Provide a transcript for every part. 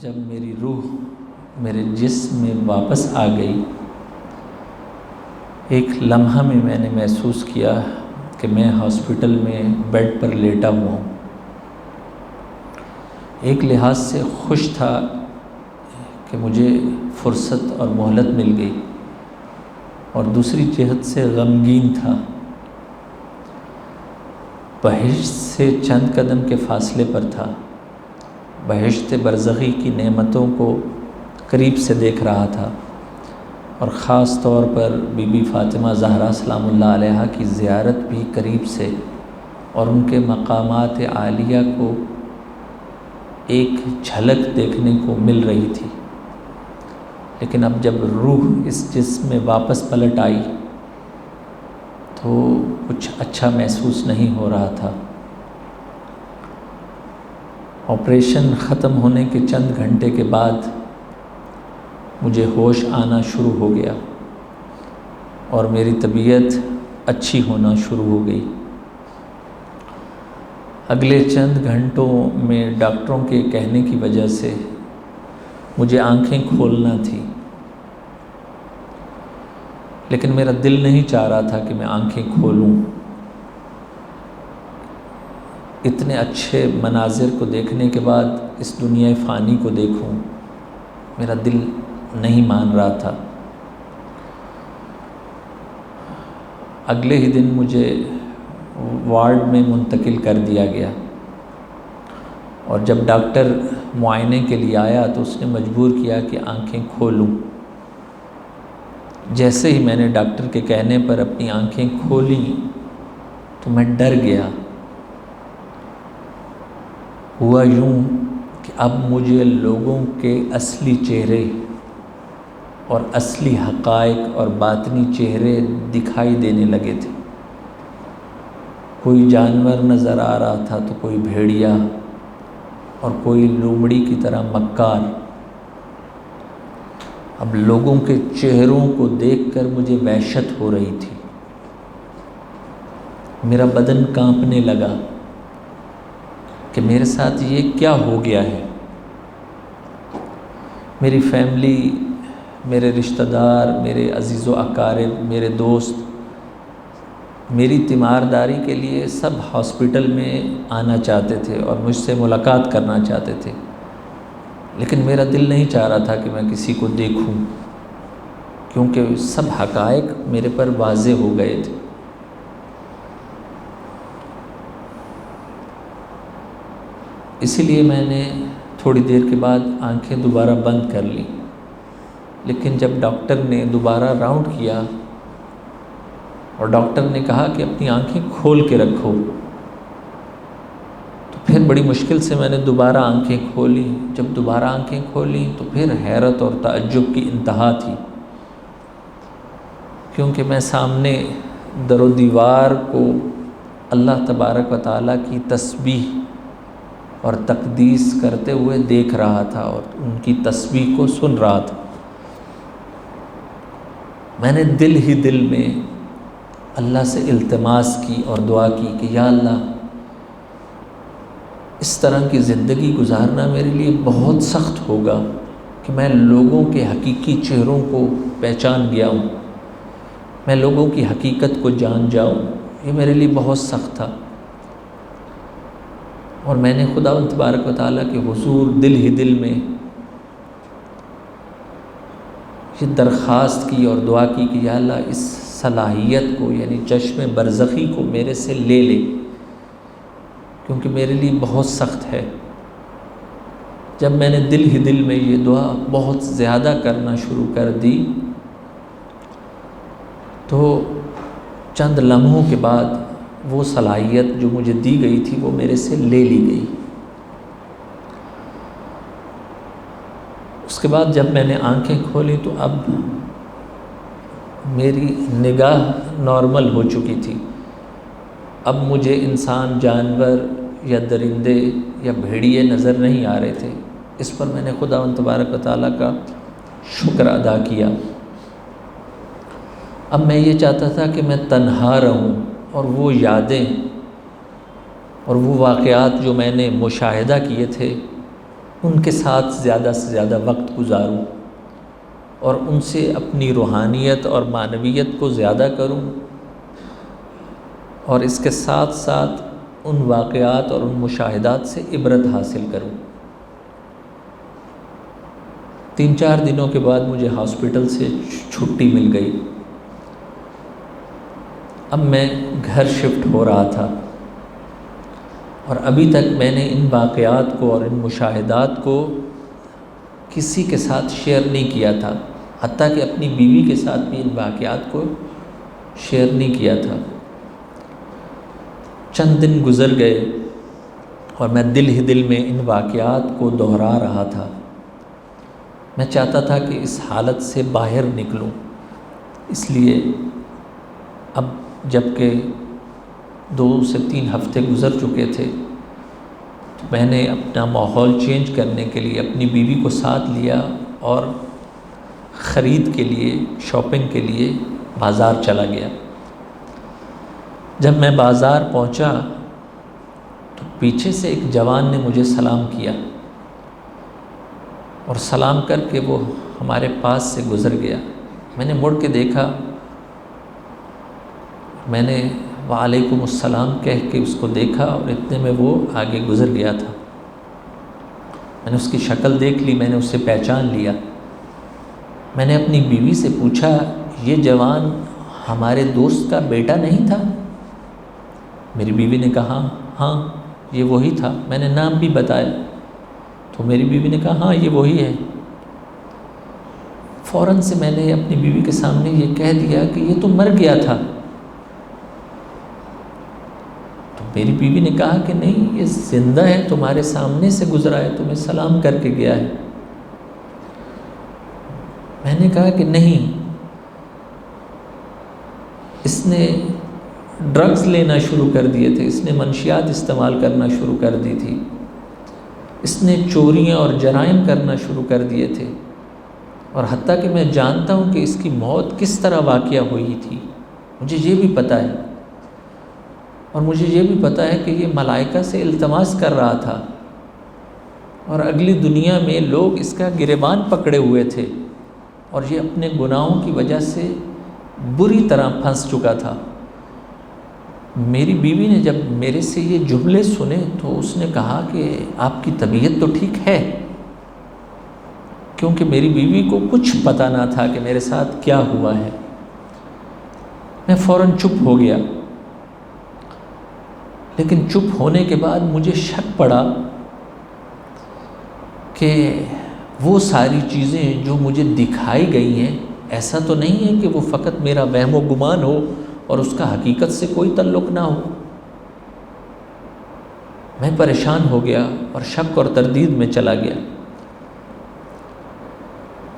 جب میری روح میرے جسم میں واپس آ گئی، ایک لمحہ میں نے محسوس کیا کہ میں ہاسپٹل میں بیڈ پر لیٹا ہوا ہوں۔ ایک لحاظ سے خوش تھا کہ مجھے فرصت اور مہلت مل گئی، اور دوسری جہت سے غمگین تھا۔ بہشت سے چند قدم کے فاصلے پر تھا، بہشت برزخی کی نعمتوں کو قریب سے دیکھ رہا تھا، اور خاص طور پر بی بی فاطمہ زہرا سلام اللہ علیہا کی زیارت بھی قریب سے اور ان کے مقامات عالیہ کو ایک جھلک دیکھنے کو مل رہی تھی۔ لیکن اب جب روح اس جسم میں واپس پلٹ آئی تو کچھ اچھا محسوس نہیں ہو رہا تھا۔ آپریشن ختم ہونے کے چند گھنٹے کے بعد مجھے ہوش آنا شروع ہو گیا اور میری طبیعت اچھی ہونا شروع ہو گئی۔ اگلے چند گھنٹوں میں ڈاکٹروں کے کہنے کی وجہ سے مجھے آنکھیں کھولنا تھی، لیکن میرا دل نہیں چاہ رہا تھا کہ میں آنکھیں کھولوں۔ اتنے اچھے مناظر کو دیکھنے کے بعد اس دنیا فانی کو دیکھوں، میرا دل نہیں مان رہا تھا۔ اگلے ہی دن مجھے وارڈ میں منتقل کر دیا گیا، اور جب ڈاکٹر معائنے کے لیے آیا تو اس نے مجبور کیا کہ آنکھیں کھولوں۔ جیسے ہی میں نے ڈاکٹر کے کہنے پر اپنی آنکھیں کھولیں تو میں ڈر گیا۔ ہوا یوں کہ اب مجھے لوگوں کے اصلی چہرے اور اصلی حقائق اور باطنی چہرے دکھائی دینے لگے تھے۔ کوئی جانور نظر آ رہا تھا تو کوئی بھیڑیا، اور کوئی لومڑی کی طرح مکار۔ اب لوگوں کے چہروں کو دیکھ کر مجھے وحشت ہو رہی تھی، میرا بدن کانپنے لگا کہ میرے ساتھ یہ کیا ہو گیا ہے۔ میری فیملی، میرے رشتہ دار، میرے عزیز و اقارب، میرے دوست میری تیمارداری کے لیے سب ہاسپٹل میں آنا چاہتے تھے اور مجھ سے ملاقات کرنا چاہتے تھے، لیکن میرا دل نہیں چاہ رہا تھا کہ میں کسی کو دیکھوں، کیونکہ سب حقائق میرے پر واضح ہو گئے تھے۔ اسی لیے میں نے تھوڑی دیر کے بعد آنکھیں دوبارہ بند کر لی، لیکن جب ڈاکٹر نے دوبارہ راؤنڈ کیا اور ڈاکٹر نے کہا کہ اپنی آنکھیں کھول کے رکھو، تو پھر بڑی مشکل سے میں نے دوبارہ آنکھیں کھولیں۔ جب دوبارہ آنکھیں کھولیں تو پھر حیرت اور تعجب کی انتہا تھی، کیونکہ میں سامنے در و دیوار کو اللہ تبارک و تعالیٰ کی تسبیح اور تقدیس کرتے ہوئے دیکھ رہا تھا اور ان کی تسبیح کو سن رہا تھا۔ میں نے دل ہی دل میں اللہ سے التماس کی اور دعا کی کہ یا اللہ، اس طرح کی زندگی گزارنا میرے لیے بہت سخت ہوگا کہ میں لوگوں کے حقیقی چہروں کو پہچان گیا ہوں، میں لوگوں کی حقیقت کو جان جاؤں، یہ میرے لیے بہت سخت تھا۔ اور میں نے خداوند تبارک و تعالیٰ کے حضور دل ہی دل میں یہ درخواست کی اور دعا کی کہ یا اللہ، اس صلاحیت کو یعنی چشم برزخی کو میرے سے لے لے، کیونکہ میرے لیے بہت سخت ہے۔ جب میں نے دل ہی دل میں یہ دعا بہت زیادہ کرنا شروع کر دی تو چند لمحوں کے بعد وہ صلاحیت جو مجھے دی گئی تھی وہ میرے سے لے لی گئی۔ اس کے بعد جب میں نے آنکھیں کھولی تو اب میری نگاہ نارمل ہو چکی تھی۔ اب مجھے انسان، جانور یا درندے یا بھیڑیے نظر نہیں آ رہے تھے۔ اس پر میں نے خداوند تبارک و تعالیٰ کا شکر ادا کیا۔ اب میں یہ چاہتا تھا کہ میں تنہا رہوں، اور وہ یادیں اور وہ واقعات جو میں نے مشاہدہ کیے تھے ان کے ساتھ زیادہ سے زیادہ وقت گزاروں اور ان سے اپنی روحانیت اور معنویت کو زیادہ کروں، اور اس کے ساتھ ساتھ ان واقعات اور ان مشاہدات سے عبرت حاصل کروں۔ 3-4 دنوں کے بعد مجھے ہاسپٹل سے چھٹی مل گئی۔ اب میں گھر شفٹ ہو رہا تھا، اور ابھی تک میں نے ان واقعات کو اور ان مشاہدات کو کسی کے ساتھ شیئر نہیں کیا تھا، حتیٰ کہ اپنی بیوی کے ساتھ بھی ان واقعات کو شیئر نہیں کیا تھا۔ چند دن گزر گئے اور میں دل ہی دل میں ان واقعات کو دہرا رہا تھا۔ میں چاہتا تھا کہ اس حالت سے باہر نکلوں، اس لیے اب جب کہ 2 سے 3 ہفتے گزر چکے تھے تو میں نے اپنا ماحول چینج کرنے کے لیے اپنی بیوی کو ساتھ لیا اور خرید کے لیے، شاپنگ کے لیے بازار چلا گیا۔ جب میں بازار پہنچا تو پیچھے سے ایک جوان نے مجھے سلام کیا، اور سلام کر کے وہ ہمارے پاس سے گزر گیا۔ میں نے مڑ کے دیکھا، میں نے وعلیکم السلام کہہ کے اس کو دیکھا، اور اتنے میں وہ آگے گزر گیا تھا۔ میں نے اس کی شکل دیکھ لی، میں نے اسے پہچان لیا۔ میں نے اپنی بیوی سے پوچھا، یہ جوان ہمارے دوست کا بیٹا نہیں تھا؟ میری بیوی نے کہا ہاں یہ وہی تھا۔ میں نے نام بھی بتایا تو میری بیوی نے کہا ہاں یہ وہی ہے۔ فوراً سے میں نے اپنی بیوی کے سامنے یہ کہہ دیا کہ یہ تو مر گیا تھا۔ تو میری بیوی نے کہا کہ نہیں یہ زندہ ہے، تمہارے سامنے سے گزرا ہے، تمہیں سلام کر کے گیا ہے۔ میں نے کہا کہ نہیں، اس نے ڈرگز لینا شروع کر دیے تھے، اس نے منشیات استعمال کرنا شروع کر دی تھی، اس نے چوریاں اور جرائم کرنا شروع کر دیے تھے، اور حتیٰ کہ میں جانتا ہوں کہ اس کی موت کس طرح واقعہ ہوئی تھی، مجھے یہ بھی پتہ ہے، اور مجھے یہ بھی پتہ ہے کہ یہ ملائکہ سے التماس کر رہا تھا، اور اگلی دنیا میں لوگ اس کا گریبان پکڑے ہوئے تھے، اور یہ اپنے گناہوں کی وجہ سے بری طرح پھنس چکا تھا۔ میری بیوی نے جب میرے سے یہ جملے سنے تو اس نے کہا کہ آپ کی طبیعت تو ٹھیک ہے، کیونکہ میری بیوی کو کچھ پتہ نہ تھا کہ میرے ساتھ کیا ہوا ہے۔ میں فوراً چپ ہو گیا، لیکن چپ ہونے کے بعد مجھے شک پڑا کہ وہ ساری چیزیں جو مجھے دکھائی گئی ہیں، ایسا تو نہیں ہے کہ وہ فقط میرا وہم و گمان ہو اور اس کا حقیقت سے کوئی تعلق نہ ہو۔ میں پریشان ہو گیا اور شک اور تردید میں چلا گیا۔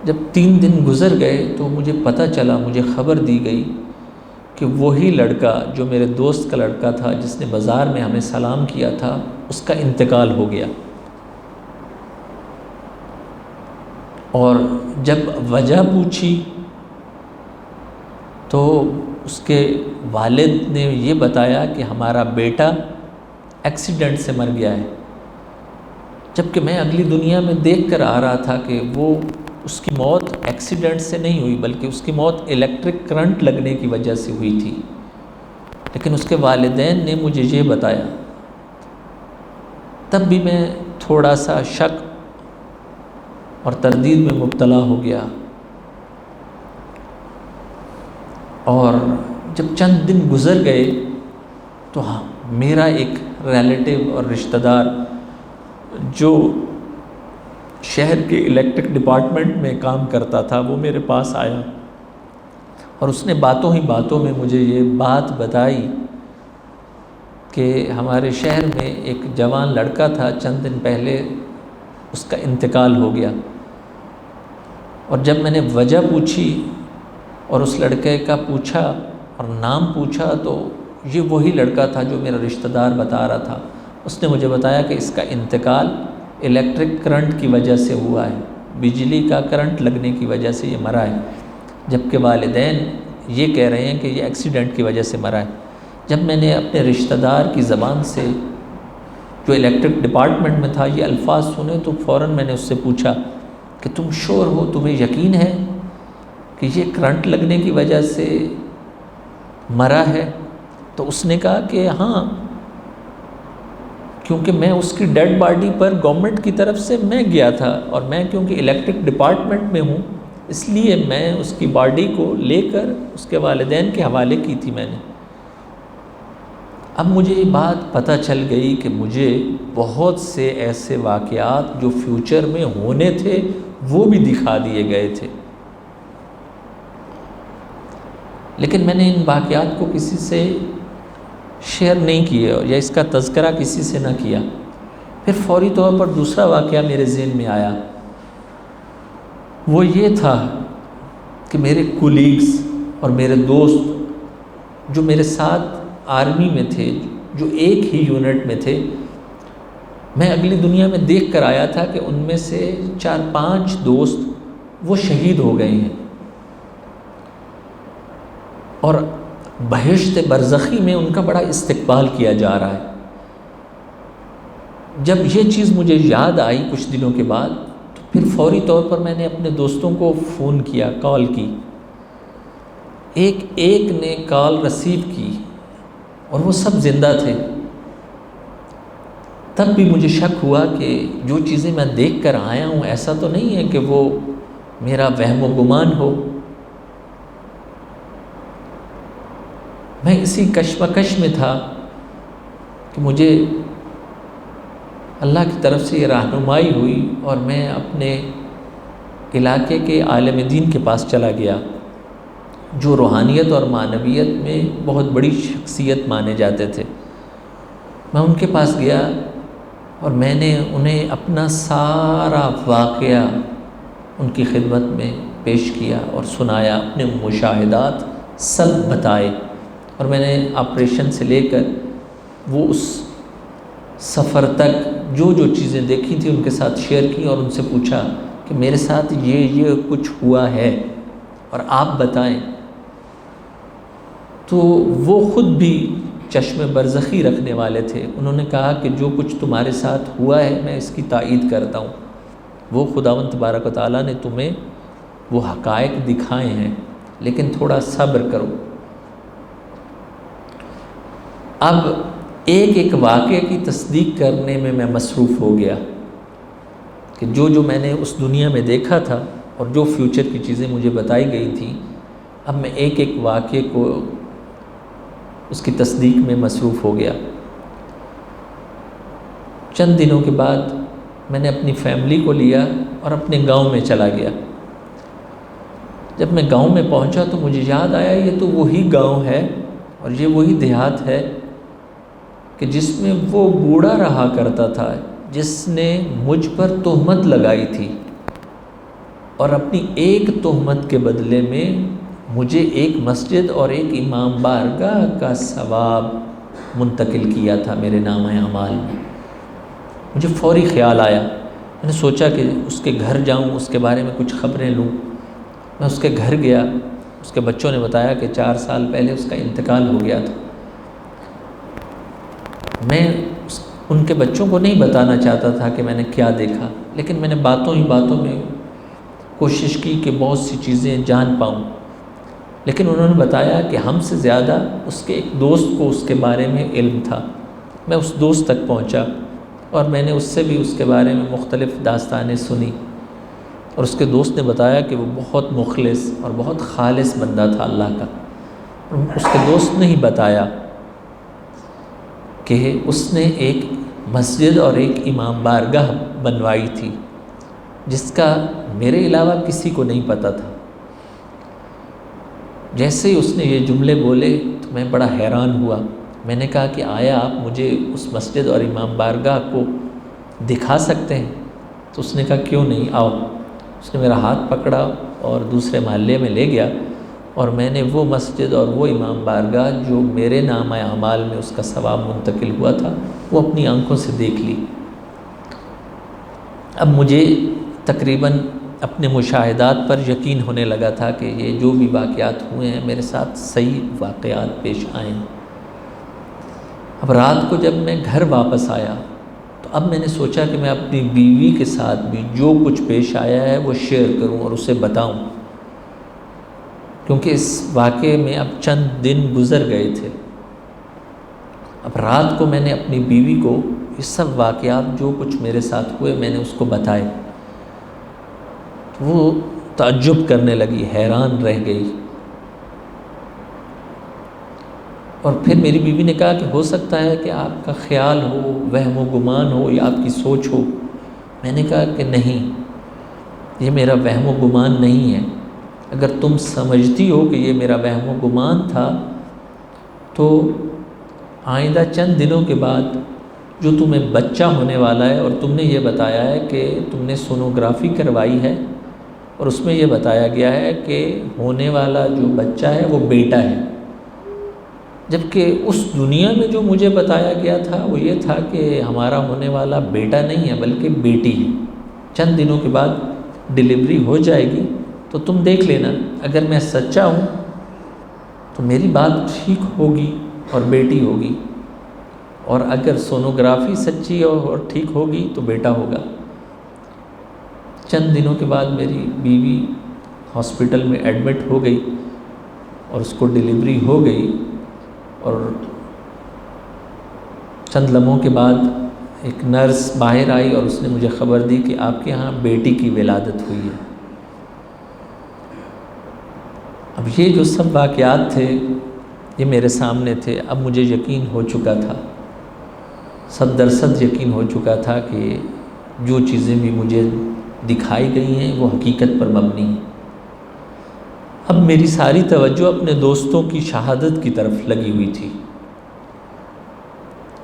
جب 3 دن گزر گئے تو مجھے پتہ چلا، مجھے خبر دی گئی کہ وہی لڑکا جو میرے دوست کا لڑکا تھا جس نے بازار میں ہمیں سلام کیا تھا، اس کا انتقال ہو گیا۔ اور جب وجہ پوچھی تو اس کے والد نے یہ بتایا کہ ہمارا بیٹا ایکسیڈنٹ سے مر گیا ہے، جبکہ میں اگلی دنیا میں دیکھ کر آ رہا تھا کہ وہ اس کی موت ایکسیڈنٹ سے نہیں ہوئی، بلکہ اس کی موت الیکٹرک کرنٹ لگنے کی وجہ سے ہوئی تھی، لیکن اس کے والدین نے مجھے یہ بتایا۔ تب بھی میں تھوڑا سا شک اور تردید میں مبتلا ہو گیا، اور جب چند دن گزر گئے تو میرا ایک ریلیٹیو اور رشتہ دار جو شہر کے الیکٹرک ڈپارٹمنٹ میں کام کرتا تھا وہ میرے پاس آیا، اور اس نے باتوں ہی باتوں میں مجھے یہ بات بتائی کہ ہمارے شہر میں ایک جوان لڑکا تھا، چند دن پہلے اس کا انتقال ہو گیا۔ اور جب میں نے وجہ پوچھی اور اس لڑکے کا پوچھا اور نام پوچھا تو یہ وہی لڑکا تھا جو میرا رشتہ دار بتا رہا تھا۔ اس نے مجھے بتایا کہ اس کا انتقال الیکٹرک کرنٹ کی وجہ سے ہوا ہے، بجلی کا کرنٹ لگنے کی وجہ سے یہ مرا ہے، جبکہ والدین یہ کہہ رہے ہیں کہ یہ ایکسیڈنٹ کی وجہ سے مرا ہے۔ جب میں نے اپنے رشتہ دار کی زبان سے جو الیکٹرک ڈپارٹمنٹ میں تھا، یہ الفاظ سنے تو فوراً میں نے اس سے پوچھا کہ تم شور ہو، تمہیں یقین ہے کہ یہ کرنٹ لگنے کی وجہ سے مرا ہے؟ تو اس نے کہا کہ ہاں، کیونکہ میں اس کی ڈیڈ باڈی پر گورنمنٹ کی طرف سے میں گیا تھا، اور میں کیونکہ الیکٹرک ڈپارٹمنٹ میں ہوں اس لیے میں اس کی باڈی کو لے کر اس کے والدین کے حوالے کی تھی میں نے۔ اب مجھے یہ بات پتہ چل گئی کہ مجھے بہت سے ایسے واقعات جو فیوچر میں ہونے تھے وہ بھی دکھا دیے گئے تھے، لیکن میں نے ان واقعات کو کسی سے شیئر نہیں کیے یا اس کا تذکرہ کسی سے نہ کیا۔ پھر فوری طور پر دوسرا واقعہ میرے ذہن میں آیا، وہ یہ تھا کہ میرے کولیگز اور میرے دوست جو میرے ساتھ آرمی میں تھے، جو ایک ہی یونٹ میں تھے، میں اگلی دنیا میں دیکھ کر آیا تھا کہ ان میں سے 4-5 دوست وہ شہید ہو گئے ہیں، اور بہشت برزخی میں ان کا بڑا استقبال کیا جا رہا ہے۔ جب یہ چیز مجھے یاد آئی کچھ دنوں کے بعد، تو پھر فوری طور پر میں نے اپنے دوستوں کو فون کیا، کال کی۔ ایک نے کال ریسیو کی اور وہ سب زندہ تھے۔ تب بھی مجھے شک ہوا کہ جو چیزیں میں دیکھ کر آیا ہوں ایسا تو نہیں ہے کہ وہ میرا وہم و گمان ہو۔ میں اسی کشمکش میں تھا کہ مجھے اللہ کی طرف سے یہ رہنمائی ہوئی اور میں اپنے علاقے کے عالم دین کے پاس چلا گیا، جو روحانیت اور معنویت میں بہت بڑی شخصیت مانے جاتے تھے۔ میں ان کے پاس گیا اور میں نے انہیں اپنا سارا واقعہ ان کی خدمت میں پیش کیا اور سنایا، اپنے مشاہدات سب بتائے، اور میں نے آپریشن سے لے کر وہ اس سفر تک جو چیزیں دیکھی تھیں ان کے ساتھ شیئر کی، اور ان سے پوچھا کہ میرے ساتھ یہ کچھ ہوا ہے اور آپ بتائیں۔ تو وہ خود بھی چشم برزخی رکھنے والے تھے۔ انہوں نے کہا کہ جو کچھ تمہارے ساتھ ہوا ہے میں اس کی تائید کرتا ہوں، وہ خداوند تبارک و تعالیٰ نے تمہیں وہ حقائق دکھائے ہیں، لیکن تھوڑا صبر کرو۔ اب ایک واقعے کی تصدیق کرنے میں مصروف ہو گیا کہ جو میں نے اس دنیا میں دیکھا تھا اور جو فیوچر کی چیزیں مجھے بتائی گئی تھیں، اب میں ایک واقعے کو اس کی تصدیق میں مصروف ہو گیا۔ چند دنوں کے بعد میں نے اپنی فیملی کو لیا اور اپنے گاؤں میں چلا گیا۔ جب میں گاؤں میں پہنچا تو مجھے یاد آیا یہ تو وہی گاؤں ہے اور یہ وہی دیہات ہے کہ جس میں وہ بوڑھا رہا کرتا تھا جس نے مجھ پر تہمت لگائی تھی، اور اپنی ایک تہمت کے بدلے میں مجھے ایک مسجد اور ایک امام بارگاہ کا ثواب منتقل کیا تھا میرے نامہ اعمال میں۔ مجھے فوری خیال آیا، میں نے سوچا کہ اس کے گھر جاؤں، اس کے بارے میں کچھ خبریں لوں۔ میں اس کے گھر گیا، اس کے بچوں نے بتایا کہ 4 سال پہلے اس کا انتقال ہو گیا تھا۔ میں ان کے بچوں کو نہیں بتانا چاہتا تھا کہ میں نے کیا دیکھا، لیکن میں نے باتوں میں کوشش کی کہ بہت سی چیزیں جان پاؤں، لیکن انہوں نے بتایا کہ ہم سے زیادہ اس کے ایک دوست کو اس کے بارے میں علم تھا۔ میں اس دوست تک پہنچا اور میں نے اس سے بھی اس کے بارے میں مختلف داستانیں سنی، اور اس کے دوست نے بتایا کہ وہ بہت مخلص اور بہت خالص بندہ تھا اللہ کا۔ اس کے دوست نے ہی بتایا کہ اس نے ایک مسجد اور ایک امام بارگاہ بنوائی تھی جس کا میرے علاوہ کسی کو نہیں پتہ تھا۔ جیسے ہی اس نے یہ جملے بولے تو میں بڑا حیران ہوا۔ میں نے کہا کہ آیا آپ مجھے اس مسجد اور امام بارگاہ کو دکھا سکتے ہیں؟ تو اس نے کہا کیوں نہیں، آؤ۔ اس نے میرا ہاتھ پکڑا اور دوسرے محلے میں لے گیا، اور میں نے وہ مسجد اور وہ امام بارگاہ جو میرے نامہ اعمال میں اس کا ثواب منتقل ہوا تھا وہ اپنی آنکھوں سے دیکھ لی۔ اب مجھے تقریباً اپنے مشاہدات پر یقین ہونے لگا تھا کہ یہ جو بھی واقعات ہوئے ہیں میرے ساتھ صحیح واقعات پیش آئے ہیں۔ اب رات کو جب میں گھر واپس آیا تو اب میں نے سوچا کہ میں اپنی بیوی کے ساتھ بھی جو کچھ پیش آیا ہے وہ شیئر کروں اور اسے بتاؤں، کیونکہ اس واقعے میں اب چند دن گزر گئے تھے۔ اب رات کو میں نے اپنی بیوی کو یہ سب واقعات جو کچھ میرے ساتھ ہوئے میں نے اس کو بتائے۔ وہ تعجب کرنے لگی، حیران رہ گئی، اور پھر میری بیوی نے کہا کہ ہو سکتا ہے کہ آپ کا خیال ہو، وہم و گمان ہو، یا آپ کی سوچ ہو۔ میں نے کہا کہ نہیں، یہ میرا وہم و گمان نہیں ہے۔ اگر تم سمجھتی ہو کہ یہ میرا وہم و گمان تھا تو آئندہ چند دنوں کے بعد جو تمہیں بچہ ہونے والا ہے، اور تم نے یہ بتایا ہے کہ تم نے سونوگرافی کروائی ہے اور اس میں یہ بتایا گیا ہے کہ ہونے والا جو بچہ ہے وہ بیٹا ہے، جبکہ اس دنیا میں جو مجھے بتایا گیا تھا وہ یہ تھا کہ ہمارا ہونے والا بیٹا نہیں ہے بلکہ بیٹی ہے، چند دنوں کے بعد ڈیلیوری ہو جائے گی، تو تم دیکھ لینا، اگر میں سچا ہوں تو میری بات ٹھیک ہوگی اور بیٹی ہوگی، اور اگر سونوگرافی سچی اور ٹھیک ہوگی تو بیٹا ہوگا۔ چند دنوں کے بعد میری بیوی ہاسپٹل میں ایڈمٹ ہو گئی اور اس کو ڈیلیوری ہو گئی، اور چند لمحوں کے بعد ایک نرس باہر آئی اور اس نے مجھے خبر دی کہ آپ کے ہاں بیٹی کی ولادت ہوئی ہے۔ اب یہ جو سب واقعات تھے یہ میرے سامنے تھے، اب مجھے یقین ہو چکا تھا، 100% یقین ہو چکا تھا کہ جو چیزیں بھی مجھے دکھائی گئی ہیں وہ حقیقت پر مبنی ہیں۔ اب میری ساری توجہ اپنے دوستوں کی شہادت کی طرف لگی ہوئی تھی،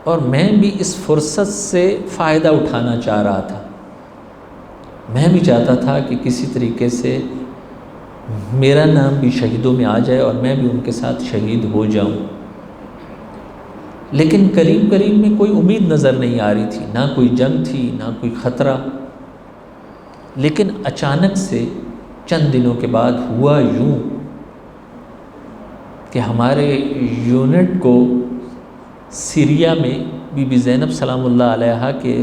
اور میں بھی اس فرصت سے فائدہ اٹھانا چاہ رہا تھا۔ میں بھی چاہتا تھا کہ کسی طریقے سے میرا نام بھی شہیدوں میں آ جائے اور میں بھی ان کے ساتھ شہید ہو جاؤں، لیکن قریب میں کوئی امید نظر نہیں آ رہی تھی، نہ کوئی جنگ تھی نہ کوئی خطرہ۔ لیکن اچانک سے چند دنوں کے بعد ہوا یوں کہ ہمارے یونٹ کو سیریا میں بی بی زینب سلام اللہ علیہا کے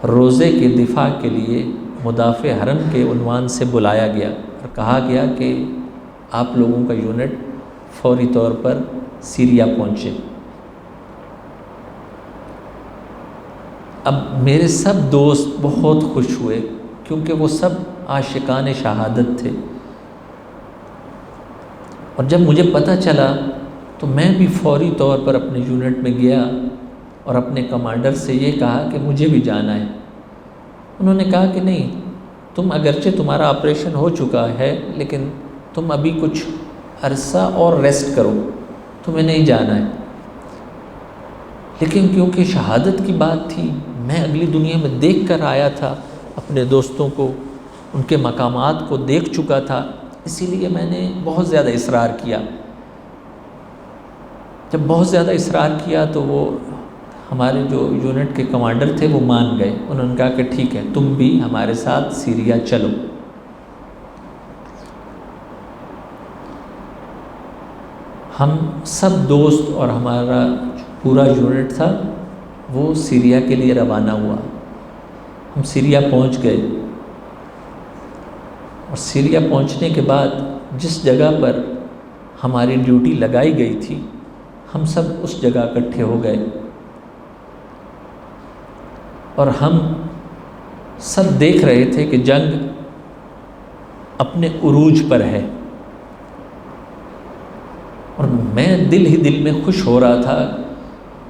روضے کے دفاع کے لیے مدافع حرم کے عنوان سے بلایا گیا اور کہا گیا کہ آپ لوگوں کا یونٹ فوری طور پر سیریا پہنچے۔ اب میرے سب دوست بہت خوش ہوئے کیونکہ وہ سب عاشقان شہادت تھے، اور جب مجھے پتہ چلا تو میں بھی فوری طور پر اپنے یونٹ میں گیا اور اپنے کمانڈر سے یہ کہا کہ مجھے بھی جانا ہے۔ انہوں نے کہا کہ نہیں، تم اگرچہ تمہارا آپریشن ہو چکا ہے لیکن تم ابھی کچھ عرصہ اور ریسٹ کرو، تمہیں نہیں جانا ہے۔ لیکن کیونکہ شہادت کی بات تھی، میں اگلی دنیا میں دیکھ کر آیا تھا، اپنے دوستوں کو، ان کے مقامات کو دیکھ چکا تھا، اسی لیے میں نے بہت زیادہ اصرار کیا۔ جب بہت زیادہ اصرار کیا تو وہ ہمارے جو یونٹ کے کمانڈر تھے وہ مان گئے، انہوں نے کہا کہ ٹھیک ہے، تم بھی ہمارے ساتھ سیریا چلو۔ ہم سب دوست اور ہمارا پورا یونٹ تھا وہ سیریا کے لیے روانہ ہوا۔ ہم سیریا پہنچ گئے، اور سیریا پہنچنے کے بعد جس جگہ پر ہماری ڈیوٹی لگائی گئی تھی ہم سب اس جگہ اکٹھے ہو گئے، اور ہم سب دیکھ رہے تھے کہ جنگ اپنے عروج پر ہے، اور میں دل ہی دل میں خوش ہو رہا تھا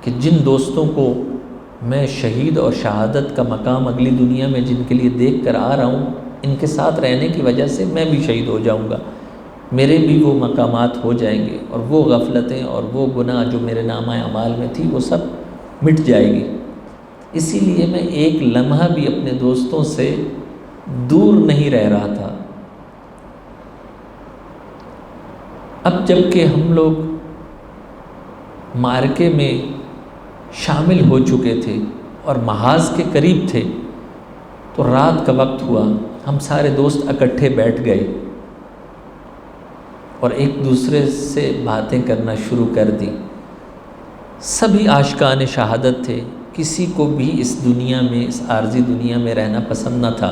کہ جن دوستوں کو میں شہید اور شہادت کا مقام اگلی دنیا میں جن کے لیے دیکھ کر آ رہا ہوں، ان کے ساتھ رہنے کی وجہ سے میں بھی شہید ہو جاؤں گا، میرے بھی وہ مقامات ہو جائیں گے، اور وہ غفلتیں اور وہ گناہ جو میرے نامہ اعمال میں تھی وہ سب مٹ جائے گی۔ اسی لیے میں ایک لمحہ بھی اپنے دوستوں سے دور نہیں رہ رہا تھا۔ اب جب کہ ہم لوگ معرکے میں شامل ہو چکے تھے اور محاذ کے قریب تھے تو رات کا وقت ہوا، ہم سارے دوست اکٹھے بیٹھ گئے اور ایک دوسرے سے باتیں کرنا شروع کر دی۔ سبھی عاشقان شہادت تھے کسی کو بھی اس دنیا میں، اس عارضی دنیا میں رہنا پسند نہ تھا،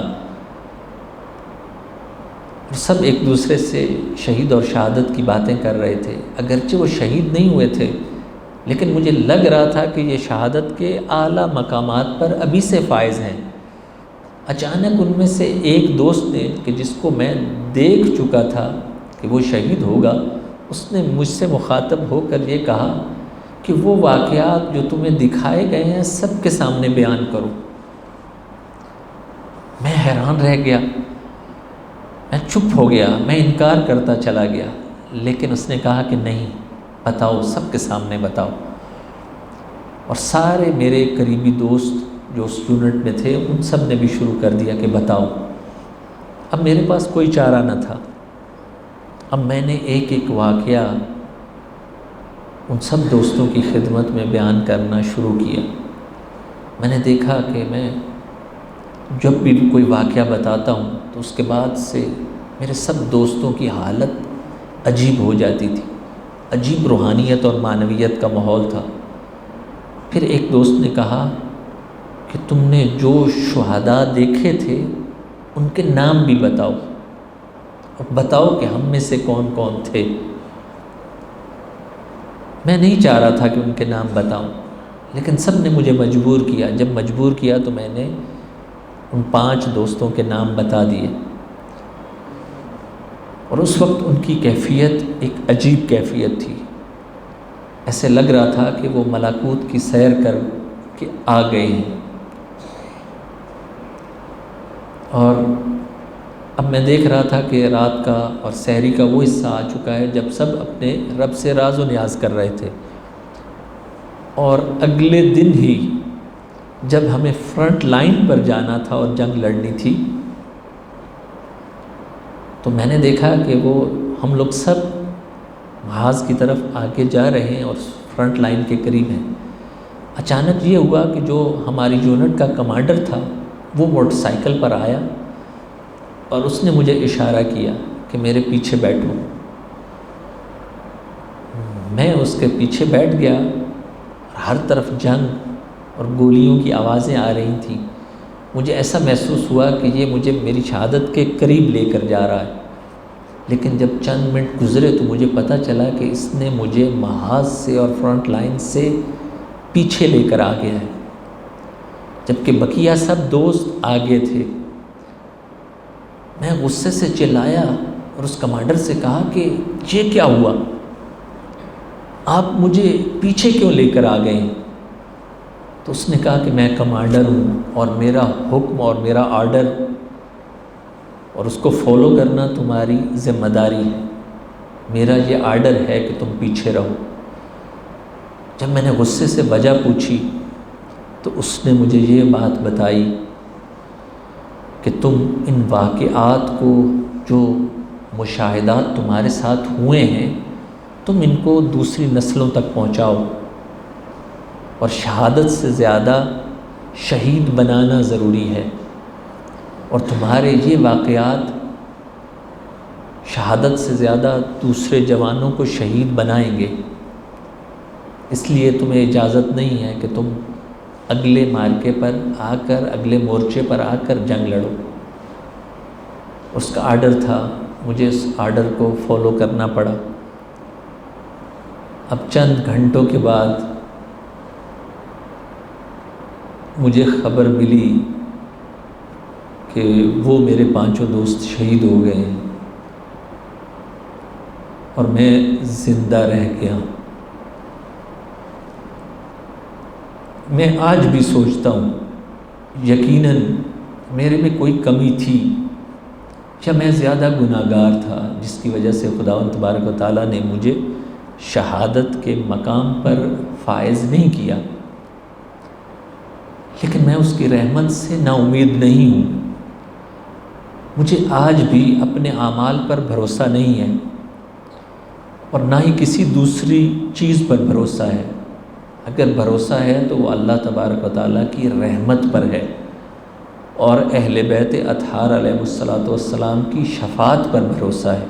اور سب ایک دوسرے سے شہید اور شہادت کی باتیں کر رہے تھے۔ اگرچہ وہ شہید نہیں ہوئے تھے، لیکن مجھے لگ رہا تھا کہ یہ شہادت کے اعلیٰ مقامات پر ابھی سے فائز ہیں۔ اچانک ان میں سے ایک دوست نے، کہ جس کو میں دیکھ چکا تھا کہ وہ شہید ہوگا، اس نے مجھ سے مخاطب ہو کر یہ کہا کہ وہ واقعات جو تمہیں دکھائے گئے ہیں سب کے سامنے بیان کرو۔ میں حیران رہ گیا، میں چپ ہو گیا، میں انکار کرتا چلا گیا، لیکن اس نے کہا کہ نہیں، بتاؤ، سب کے سامنے بتاؤ۔ اور سارے میرے قریبی دوست جو اس یونٹ میں تھے ان سب نے بھی شروع کر دیا کہ بتاؤ۔ اب میرے پاس کوئی چارہ نہ تھا، اب میں نے ایک ایک واقعہ ان سب دوستوں کی خدمت میں بیان کرنا شروع کیا۔ میں نے دیکھا کہ میں جب بھی کوئی واقعہ بتاتا ہوں تو اس کے بعد سے میرے سب دوستوں کی حالت عجیب ہو جاتی تھی، عجیب روحانیت اور معنویت کا ماحول تھا۔ پھر ایک دوست نے کہا کہ تم نے جو شہداء دیکھے تھے ان کے نام بھی بتاؤ، اور بتاؤ کہ ہم میں سے کون کون تھے۔ میں نہیں چاہ رہا تھا کہ ان کے نام بتاؤں، لیکن سب نے مجھے مجبور کیا۔ جب مجبور کیا تو میں نے ان 5 دوستوں کے نام بتا دیے، اور اس وقت ان کی کیفیت ایک عجیب کیفیت تھی۔ ایسے لگ رہا تھا کہ وہ ملکوت کی سیر کر کے آ گئے ہیں۔ اور اب میں دیکھ رہا تھا کہ رات کا اور سحری کا وہ حصہ آ چکا ہے جب سب اپنے رب سے راز و نیاز کر رہے تھے، اور اگلے دن ہی جب ہمیں فرنٹ لائن پر جانا تھا اور جنگ لڑنی تھی، تو میں نے دیکھا کہ وہ ہم لوگ سب محاذ کی طرف آگے جا رہے ہیں اور فرنٹ لائن کے قریب ہیں۔ اچانک یہ ہوا کہ جو ہماری یونٹ کا کمانڈر تھا وہ موٹر سائیکل پر آیا اور اس نے مجھے اشارہ کیا کہ میرے پیچھے بیٹھو۔ میں اس کے پیچھے بیٹھ گیا، ہر طرف جنگ اور گولیوں کی آوازیں آ رہی تھیں۔ مجھے ایسا محسوس ہوا کہ یہ مجھے میری شہادت کے قریب لے کر جا رہا ہے، لیکن جب چند منٹ گزرے تو مجھے پتہ چلا کہ اس نے مجھے محاذ سے اور فرنٹ لائن سے پیچھے لے کر آ گیا ہے، جبکہ بقیہ سب دوست آگے تھے۔ میں غصے سے چلایا اور اس کمانڈر سے کہا کہ یہ کیا ہوا، آپ مجھے پیچھے کیوں لے کر آ گئے ہیں؟ تو اس نے کہا کہ میں کمانڈر ہوں اور میرا حکم اور میرا آرڈر اور اس کو فالو کرنا تمہاری ذمہ داری ہے، میرا یہ آرڈر ہے کہ تم پیچھے رہو۔ جب میں نے غصے سے وجہ پوچھی تو اس نے مجھے یہ بات بتائی کہ تم ان واقعات کو، جو مشاہدات تمہارے ساتھ ہوئے ہیں، تم ان کو دوسری نسلوں تک پہنچاؤ، اور شہادت سے زیادہ شہید بنانا ضروری ہے، اور تمہارے یہ واقعات شہادت سے زیادہ دوسرے جوانوں کو شہید بنائیں گے۔ اس لیے تمہیں اجازت نہیں ہے کہ تم اگلے مارکے پر آ کر، اگلے مورچے پر آ کر جنگ لڑو۔ اس کا آرڈر تھا، مجھے اس آرڈر کو فالو کرنا پڑا۔ اب چند گھنٹوں کے بعد مجھے خبر ملی کہ وہ میرے 5 دوست شہید ہو گئے ہیں اور میں زندہ رہ گیا۔ میں آج بھی سوچتا ہوں یقیناً میرے میں کوئی کمی تھی یا میں زیادہ گناہگار تھا، جس کی وجہ سے خداوند تبارک و تعالیٰ نے مجھے شہادت کے مقام پر فائز نہیں کیا، لیکن میں اس کی رحمت سے نا امید نہیں ہوں۔ مجھے آج بھی اپنے اعمال پر بھروسہ نہیں ہے، اور نہ ہی کسی دوسری چیز پر بھروسہ ہے۔ اگر بھروسہ ہے تو وہ اللہ تبارک و تعالیٰ کی رحمت پر ہے، اور اہل بیت اطہار علیہ السلام کی شفاعت پر بھروسہ ہے۔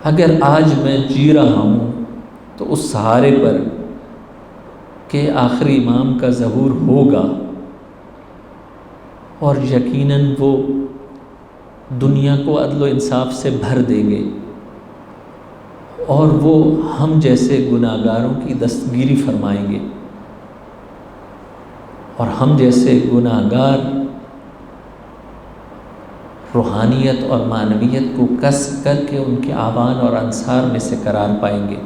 اگر آج میں جی رہا ہوں تو اس سہارے پر کہ آخری امام کا ظہور ہوگا، اور یقیناً وہ دنیا کو عدل و انصاف سے بھر دیں گے، اور وہ ہم جیسے گناہگاروں کی دستگیری فرمائیں گے، اور ہم جیسے گناہگار روحانیت اور معنویت کو کسب کر کے ان کے آوان اور انصار میں سے قرار پائیں گے۔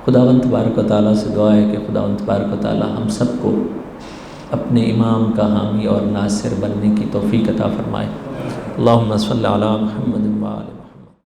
خداوند تبارک و تعالیٰ سے دعا ہے کہ خداوند تبارک و تعالیٰ ہم سب کو اپنے امام کا حامی اور ناصر بننے کی توفیق عطا فرمائے۔ اللہم صلی علی محمد و آل